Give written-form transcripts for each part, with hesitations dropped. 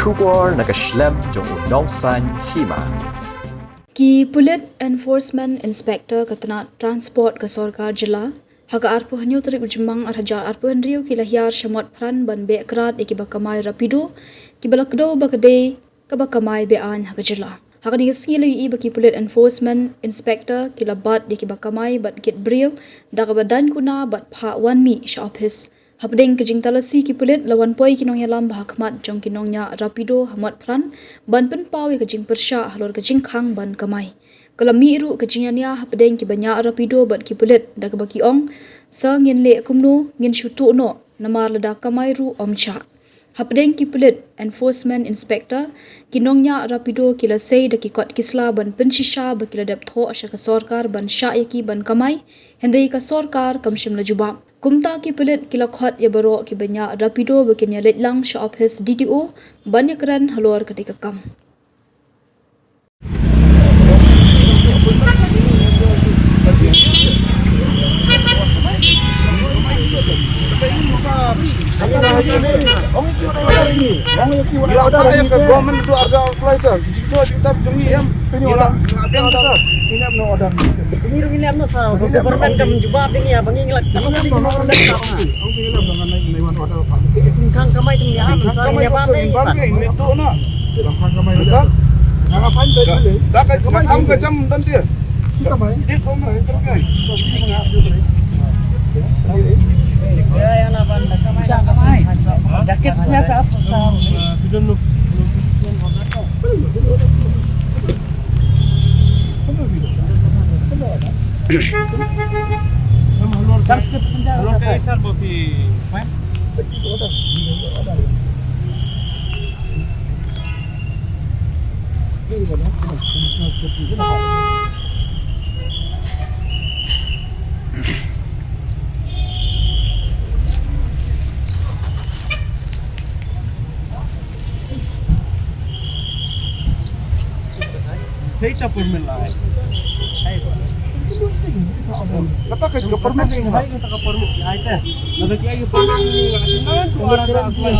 Shubor nakaslem jong unongsan hima. Ki Police Enforcement Inspector katana Transport ka Sarkar Jila haga arpo hanyo tarik ujmang arhajar arpo henrio ki lahyar shamot pran ban be krat iki bakamai rapido ki balakdo bakade ka bakamai be an haga jila haga ni ski lai baki Police Enforcement Inspector ki labat iki bakamai bat git brio daga badan kuna bat pha wan mi sha office Habdeng kejing talasi ki pulit lawan poi kinong yalam bahakmat jong kinongnya rapido hamat pran ban pen pawi kejing persya halor kejing khang ban kamai kalami iru kejingania habdeng ki banya rapido bat ki pulit dak baki ong sa ngin le kumno ngin shutu no namar lada kamai ru omcha habdeng ki pulit enforcement inspector kinongnya rapido kila sei dak ki kot kisla ban penshisha bakila dap tho asha ka sarkar ban sha yaki ban kamai hendai ka sarkar kamshim la jubab Kumta ki pelit kila khot ya baro ki banya rapido bakin ya letlang sha office DTO ban ya keran halor ketika kam. Jaketnya ke apa? Data permit lah. Kata kerja permit ini saya kita ke permit itu. Lalu kita yang permit ini nggak tuh orang ada apply.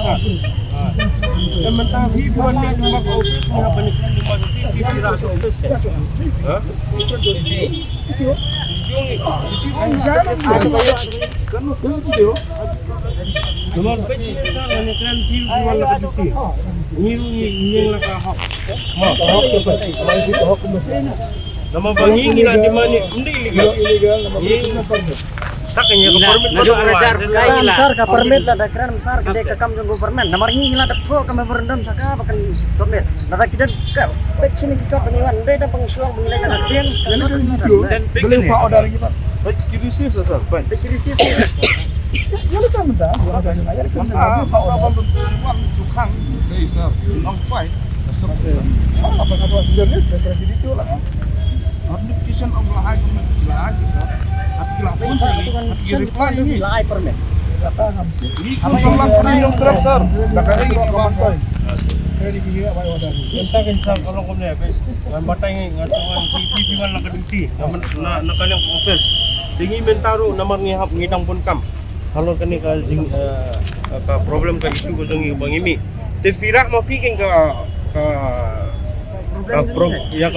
Sementara di bulan ini semua office mana banyak di mana di rasa office. Kan musuh tu. Nomor peci sana ni kan di bulan lagi cuti. Ni lah kahok. Kahok tu pasti. Kalau itu kahok mesti. Nama bangi ngila di mana? Hindi illegal. Nama permit. Tak kanya ke permit. Nado arajar besar ka permit lah. Dah keren besar kedai kekam jeng government. Nama ini ngila dah pro kami berendam saka bahkan submit. Nada kita ke peci ni kita pengiwan. Dia dah pengsuang menilai kan kian. Dan beli pak order lagi pak. Kita receive sasar. Kita receive. Yang kita minta, ada yang ayat kan. Pak order suang sukang. Dari sir. Long fight. Apa kata sebenarnya seperti itu lah. Notification of lahai permit jelas sir. Tapi lapun saya reply ini lahai permit. Kata hampir. Ini konsumlah premium trap sir. Dakar ini kawan-kawan. Ini dia apa order. Entah kan sir kalau kamu ni apa. Ngan ini ngasuhan TV ngan nak duty. Nak yang office. Tinggi mentaru nomor ngihap ngidang pun kam. Kalau kini ka problem ka isu ko jong bang imi. Te firak mo piking ka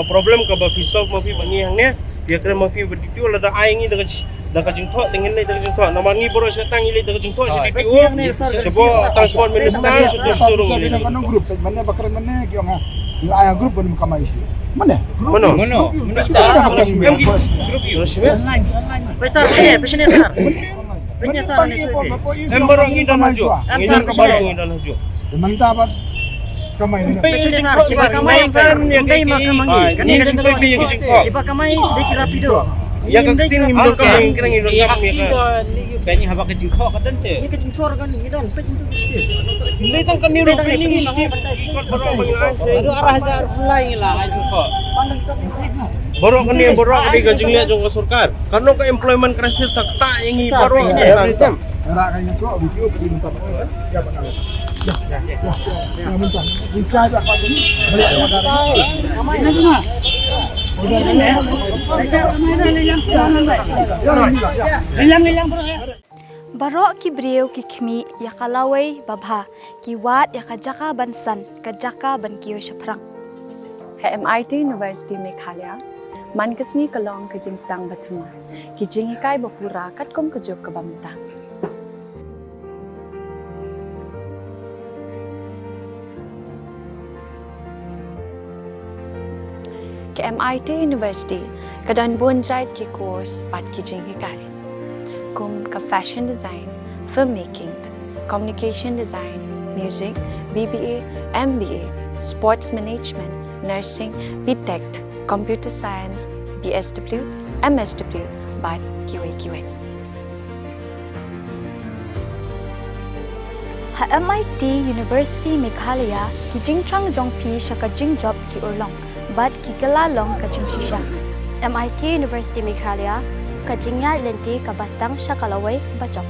problem ka ba fisol mo pi bangihang ne. Dia kena mo fi berdito la da aingi daga jingtho tingin le daga jingtho nomor ngi boro sa tangi le daga jingtho si DPO. Sebo transport minister sudah turun ni. Mana grup mana bakaran mana giong ha. Ila grup bon kamay isi. Mana? Mana? Grup yo siya. Besar ni, pesene sar. Penya sar ni tu. Embaro ngi dan hajo. Ngi ka baro ngi dan hajo. Manta ba kamay ni. Pesene sar, kiba kamay fan, hindi makamangi. Kanina kiba kamay, hindi rapido. Ya ka tin ngim ka ngi kira ngi Iya, kita liu banyak haba kecil thok kan teh. Ini kecing cor kan, ini dan pecing tu bersih. Hindi tang kan niro piling step. Baro Aduh arah hazar pulai lah kecil thok. Baro kan ni baro di gajing liat jong sarkar. Karena ka employment crisis ka ta ingi baro ni tam. Era kan itu video pergi minta ya benar. Ya minta. Bisa tak apa ni? Barok ki brio ki khmi ya kalawai babha ki wat ya kajaka bansan kajaka ban kiyo shaprang. MIT University Meghalaya mankasni kalong kajing sedang batuma kijing ikai bapura katkom kejok kebamta. Ke MIT University kadan bonjait ki course pat kijing ikai kum ka fashion design, filmmaking, communication design, music, BBA, MBA, sports management, nursing, BTech, computer science, BSW, MSW, but QA. Ha MIT University Meghalaya ki jingtrang jongpi shaka jingjop ki urlong but ki galalong ka jingshisha. MIT University Meghalaya ka jingya lenti ka bastang shakalawai bachok.